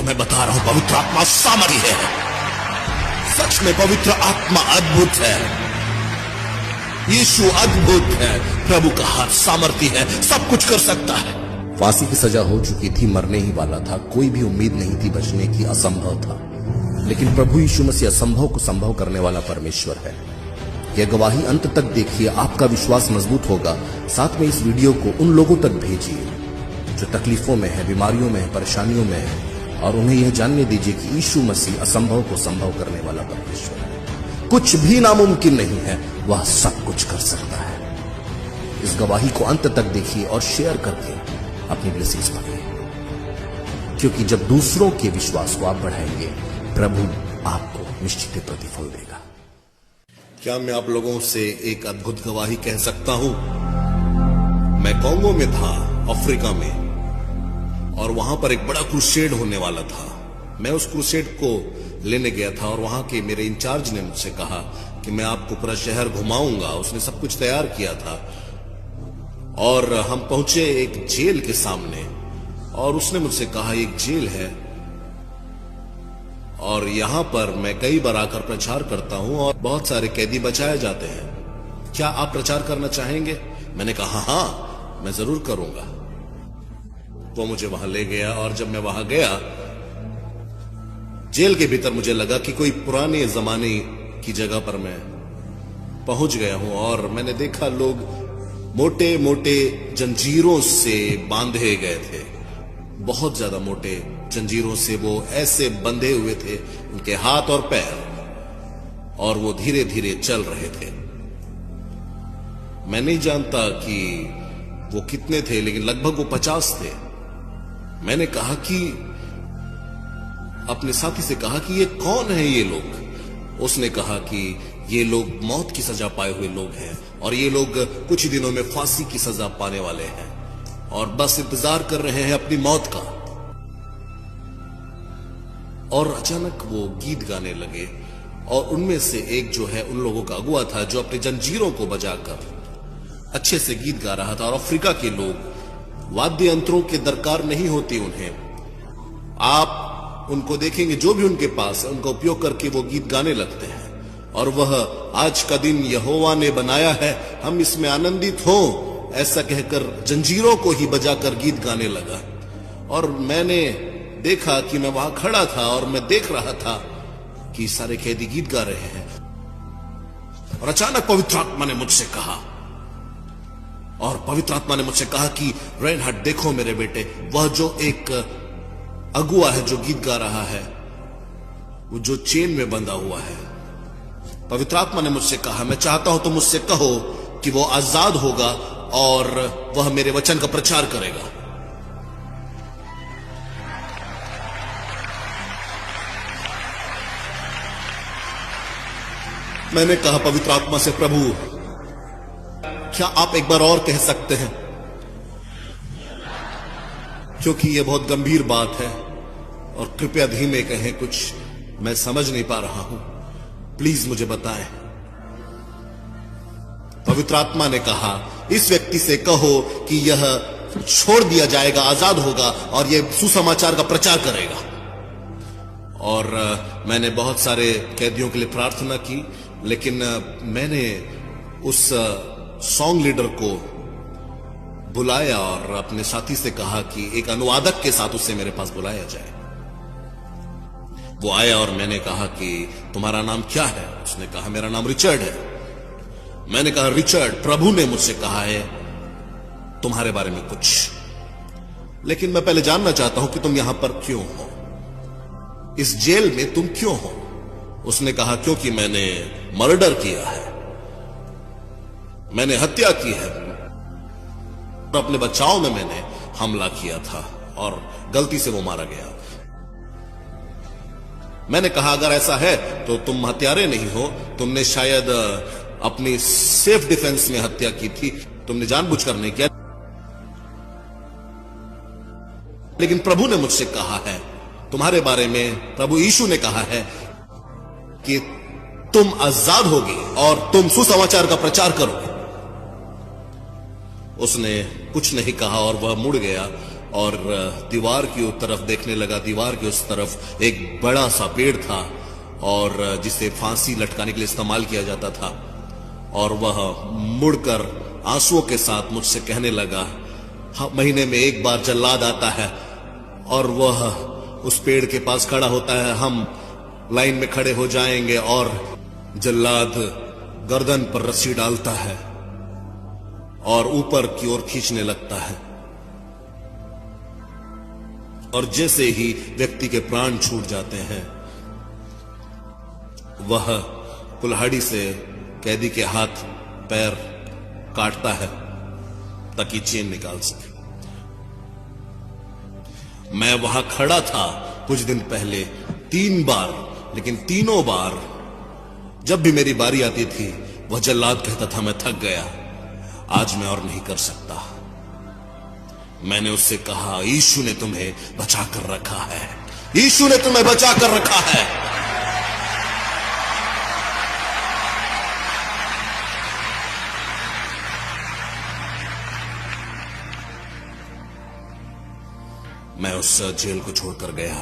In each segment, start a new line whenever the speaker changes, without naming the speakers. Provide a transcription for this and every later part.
तो मैं बता रहा हूं, पवित्र आत्मा सामर्थी है। सच में पवित्र आत्मा अद्भुत है। यीशु अद्भुत है। प्रभु का हाथ सामर्थी है, सब कुछ कर सकता है।
फांसी की सजा हो चुकी थी, मरने ही वाला था, कोई भी उम्मीद नहीं थी बचने की, असंभव था। लेकिन प्रभु यीशु मसीह असंभव को संभव करने वाला परमेश्वर है। यह गवाही अंत तक देखिए, आपका विश्वास मजबूत होगा। साथ में इस वीडियो को उन लोगों तक भेजिए जो तकलीफों में है, बीमारियों में है, परेशानियों में है, और उन्हें यह जानने दीजिए कि यीशु मसीह असंभव को संभव करने वाला परमेश्वर है। कुछ भी नामुमकिन नहीं है, वह सब कुछ कर सकता है। इस गवाही को अंत तक देखिए और शेयर करके अपनी ब्लेसिंग्स पाइए, क्योंकि जब दूसरों के विश्वास को आप बढ़ाएंगे, प्रभु आपको निश्चित प्रतिफल देगा।
क्या मैं आप लोगों से एक अद्भुत गवाही कह सकता हूं? मैं कांगो में था, अफ्रीका में, और वहां पर एक बड़ा क्रूसेड होने वाला था। मैं उस क्रूसेड को लेने गया था और वहां के मेरे इंचार्ज ने मुझसे कहा कि मैं आपको पूरा शहर घुमाऊंगा। उसने सब कुछ तैयार किया था और हम पहुंचे एक जेल के सामने, और उसने मुझसे कहा एक जेल है और यहां पर मैं कई बार आकर प्रचार करता हूं और बहुत सारे कैदी बचाए जाते हैं। क्या आप प्रचार करना चाहेंगे? मैंने कहा हां, मैं जरूर करूंगा। वो मुझे वहां ले गया और जब मैं वहां गया, जेल के भीतर मुझे लगा कि कोई पुराने जमाने की जगह पर मैं पहुंच गया हूं। और मैंने देखा लोग मोटे मोटे जंजीरों से बांधे गए थे, बहुत ज्यादा मोटे जंजीरों से वो ऐसे बंधे हुए थे, उनके हाथ और पैर, और वो धीरे धीरे चल रहे थे। मैं नहीं जानता कि वो कितने थे, लेकिन लगभग वो 50 थे। मैंने कहा कि अपने साथी से कहा कि ये कौन है ये लोग? उसने कहा कि ये लोग मौत की सजा पाए हुए लोग हैं और ये लोग कुछ ही दिनों में फांसी की सजा पाने वाले हैं और बस इंतजार कर रहे हैं अपनी मौत का। और अचानक वो गीत गाने लगे और उनमें से एक जो है उन लोगों का अगुआ था जो अपने जंजीरों को बजाकर अच्छे से गीत गा रहा था। और अफ्रीका के लोग वाद्य यंत्रों की दरकार नहीं होती उन्हें, आप उनको देखेंगे जो भी उनके पास है उनका उपयोग करके वो गीत गाने लगते हैं। और वह आज का दिन यहोवा ने बनाया है, हम इसमें आनंदित हो, ऐसा कहकर जंजीरों को ही बजाकर गीत गाने लगा। और मैंने देखा कि मैं वहां खड़ा था और मैं देख रहा था कि सारे कैदी गीत गा रहे हैं। और अचानक पवित्र आत्मा ने मुझसे कहा, कि रेनहार्ड देखो मेरे बेटे, वह जो एक अगुआ है जो गीत गा रहा है, वो जो चेन में बंधा हुआ है। पवित्र आत्मा ने मुझसे कहा, मैं चाहता हूं तुम मुझसे कहो कि वो आजाद होगा और वह मेरे वचन का प्रचार करेगा। मैंने कहा पवित्र आत्मा से, प्रभु क्या आप एक बार और कह सकते हैं, क्योंकि यह बहुत गंभीर बात है, और कृपया धीमे कहें, कुछ मैं समझ नहीं पा रहा हूं, प्लीज मुझे बताएं। पवित्र आत्मा ने कहा, इस व्यक्ति से कहो कि यह छोड़ दिया जाएगा, आजाद होगा और यह सुसमाचार का प्रचार करेगा। और मैंने बहुत सारे कैदियों के लिए प्रार्थना की, लेकिन मैंने उस सॉन्ग लीडर को बुलाया और अपने साथी से कहा कि एक अनुवादक के साथ उससे मेरे पास बुलाया जाए। वो आया और मैंने कहा कि तुम्हारा नाम क्या है? उसने कहा मेरा नाम रिचर्ड है। मैंने कहा रिचर्ड, प्रभु ने मुझसे कहा है तुम्हारे बारे में कुछ, लेकिन मैं पहले जानना चाहता हूं कि तुम यहां पर क्यों हो, इस जेल में तुम क्यों हो? उसने कहा क्योंकि मैंने मर्डर किया है, मैंने हत्या की है, अपने बचाव में मैंने हमला किया था और गलती से वो मारा गया। मैंने कहा अगर ऐसा है तो तुम हत्यारे नहीं हो, तुमने शायद अपनी सेल्फ डिफेंस में हत्या की थी, तुमने जानबूझकर नहीं किया। लेकिन प्रभु ने मुझसे कहा है तुम्हारे बारे में, प्रभु यीशु ने कहा है कि तुम आजाद होगी और तुम सुसमाचार का प्रचार करोगे। उसने कुछ नहीं कहा और वह मुड़ गया और दीवार की तरफ देखने लगा। दीवार के उस तरफ एक बड़ा सा पेड़ था और जिसे फांसी लटकाने के लिए इस्तेमाल किया जाता था। और वह मुड़कर आंसुओं के साथ मुझसे कहने लगा, महीने में एक बार जल्लाद आता है और वह उस पेड़ के पास खड़ा होता है, हम लाइन में खड़े हो जाएंगे और जल्लाद गर्दन पर रस्सी डालता है और ऊपर की ओर खींचने लगता है और जैसे ही व्यक्ति के प्राण छूट जाते हैं वह कुल्हाड़ी से कैदी के हाथ पैर काटता है ताकि चेन निकाल सके। मैं वहां खड़ा था कुछ दिन पहले 3 बार, लेकिन तीनों बार जब भी मेरी बारी आती थी वह जल्लाद कहता था मैं थक गया, आज मैं और नहीं कर सकता। मैंने उससे कहा, यीशु ने तुम्हें बचा कर रखा है, यीशु ने तुम्हें बचा कर रखा है। मैं उस जेल को छोड़कर गया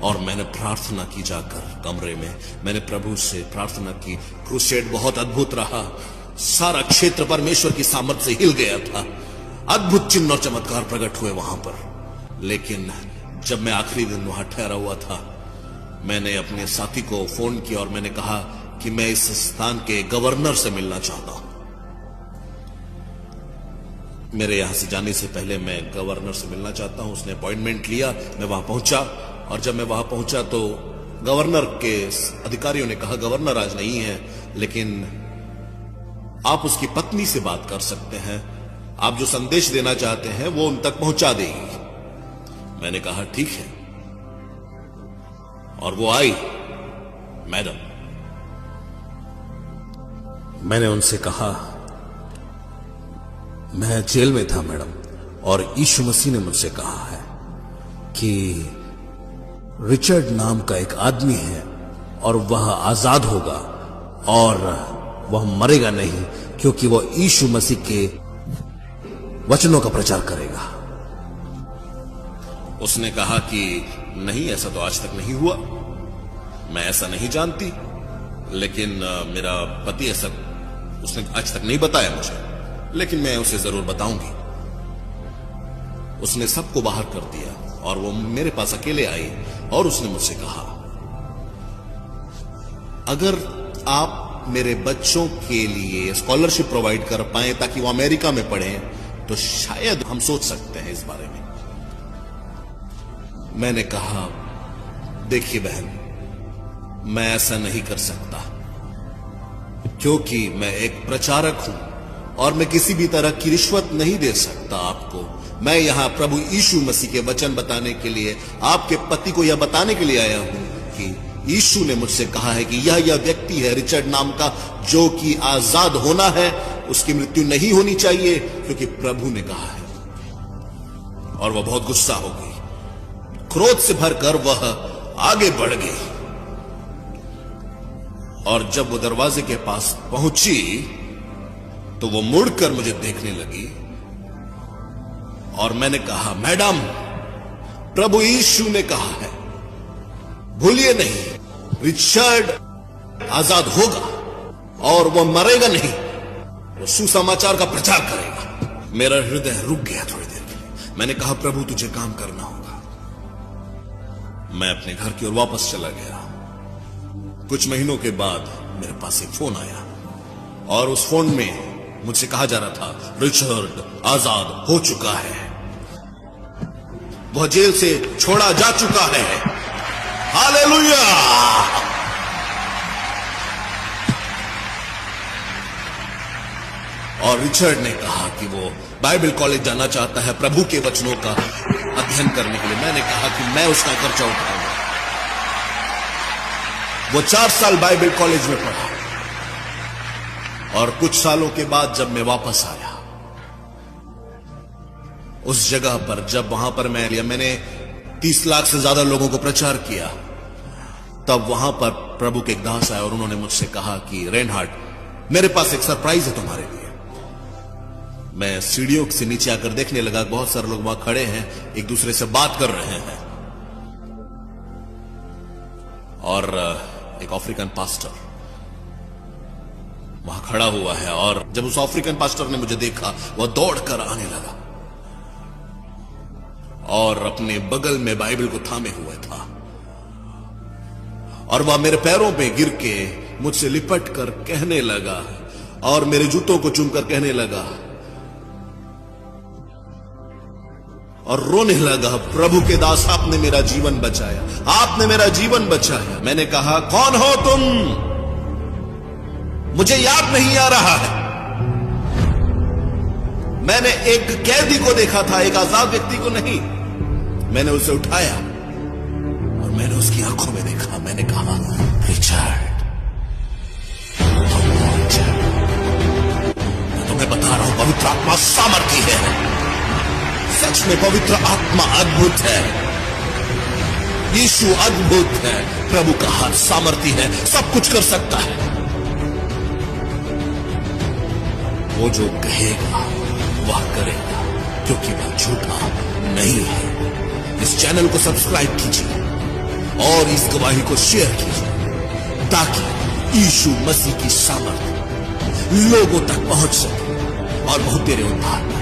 और मैंने प्रार्थना की जाकर कमरे में। मैंने प्रभु से प्रार्थना की। क्रूसेड बहुत अद्भुत रहा। सारा क्षेत्र परमेश्वर की सामर्थ्य से हिल गया था। अद्भुत चिन्ह और चमत्कार प्रकट हुए वहां पर। लेकिन जब मैं आखिरी दिन वहां ठहरा हुआ था, मैंने अपने साथी को फोन किया और मैंने कहा कि मैं इस स्थान के गवर्नर से मिलना चाहता हूं। मेरे यहां से जाने से पहले मैं गवर्नर से मिलना चाहता हूं। उसने अपॉइंटमेंट लिया, मैं वहां पहुंचा और जब मैं वहां पहुंचा तो गवर्नर के अधिकारियों ने कहा गवर्नर आज नहीं है, लेकिन आप उसकी पत्नी से बात कर सकते हैं, आप जो संदेश देना चाहते हैं वो उन तक पहुंचा देगी। मैंने कहा ठीक है, और वो आई। मैडम, मैंने उनसे कहा मैं जेल में था मैडम, और यीशु मसीह ने मुझसे कहा है कि रिचर्ड नाम का एक आदमी है और वह आजाद होगा और वह मरेगा नहीं, क्योंकि वह यीशु मसीह के वचनों का प्रचार करेगा। उसने कहा कि नहीं, ऐसा तो आज तक नहीं हुआ, मैं ऐसा नहीं जानती, लेकिन मेरा पति ऐसा उसने आज तक नहीं बताया मुझे, लेकिन मैं उसे जरूर बताऊंगी। उसने सबको बाहर कर दिया और वो मेरे पास अकेले आई और उसने मुझसे कहा अगर आप मेरे बच्चों के लिए स्कॉलरशिप प्रोवाइड कर पाए ताकि वो अमेरिका में पढ़ें तो शायद हम सोच सकते हैं इस बारे में। मैंने कहा देखिए बहन, मैं ऐसा नहीं कर सकता, क्योंकि मैं एक प्रचारक हूं और मैं किसी भी तरह की रिश्वत नहीं दे सकता आपको। मैं यहां प्रभु यीशु मसीह के वचन बताने के लिए, आपके पति को यह बताने के लिए आया हूं कि यीशु ने मुझसे कहा है कि यह व्यक्ति है रिचर्ड नाम का, जो कि आजाद होना है, उसकी मृत्यु नहीं होनी चाहिए, क्योंकि प्रभु ने कहा है। और वह बहुत गुस्सा हो गई, क्रोध से भरकर वह आगे बढ़ गई और जब वो दरवाजे के पास पहुंची तो वो मुड़कर मुझे देखने लगी और मैंने कहा मैडम, प्रभु यीशु ने कहा है, भूलिए नहीं, रिचर्ड आजाद होगा और वो मरेगा नहीं, वो सुसमाचार का प्रचार करेगा। मेरा हृदय रुक गया थोड़ी देर के लिए। मैंने कहा प्रभु तुझे काम करना होगा। मैं अपने घर की ओर वापस चला गया। कुछ महीनों के बाद मेरे पास एक फोन आया और उस फोन में मुझसे कहा जा रहा था रिचर्ड आजाद हो चुका है, वह जेल से छोड़ा जा चुका है। हालेलुया! और रिचर्ड ने कहा कि वो बाइबल कॉलेज जाना चाहता है प्रभु के वचनों का अध्ययन करने के लिए। मैंने कहा कि मैं उसका खर्चा उठाऊंगा। वो 4 साल बाइबल कॉलेज में पढ़ा और कुछ सालों के बाद जब मैं वापस आया उस जगह पर, जब वहां पर मैंने 30 लाख से ज्यादा लोगों को प्रचार किया, तब वहां पर प्रभु के एक दास आए और उन्होंने मुझसे कहा कि रेनहार्ड, मेरे पास एक सरप्राइज है तुम्हारे लिए। मैं सीढ़ियों से नीचे आकर देखने लगा, बहुत सारे लोग वहां खड़े हैं, एक दूसरे से बात कर रहे हैं, और एक अफ्रीकन पास्टर वहां खड़ा हुआ है। और जब उस अफ्रीकन पास्टर ने मुझे देखा, वह दौड़कर आने लगा और अपने बगल में बाइबल को थामे हुए था, और वह मेरे पैरों पे गिर के मुझसे लिपट कर कहने लगा और मेरे जूतों को चूमकर कहने लगा और रोने लगा, प्रभु के दास, आपने मेरा जीवन बचाया, आपने मेरा जीवन बचाया। मैंने कहा, कौन हो तुम? मुझे याद नहीं आ रहा है। मैंने एक कैदी को देखा था, एक आजाद व्यक्ति को नहीं। मैंने उसे उठाया और मैंने उसकी आंखों में देखा। मैंने कहा, रिचर्ड, मैं तुम्हें बता रहा हूं, पवित्र आत्मा सामर्थी है। सच में पवित्र आत्मा अद्भुत है, यीशु अद्भुत है, प्रभु का हाथ सामर्थी है, सब कुछ कर सकता है। वो जो कहेगा वह करेगा, क्योंकि वह झूठा नहीं है। इस चैनल को सब्सक्राइब कीजिए और इस गवाही को शेयर कीजिए, ताकि यीशु मसीह की सामर्थ लोगों तक पहुंच सके और बहुत तेरे उद्धार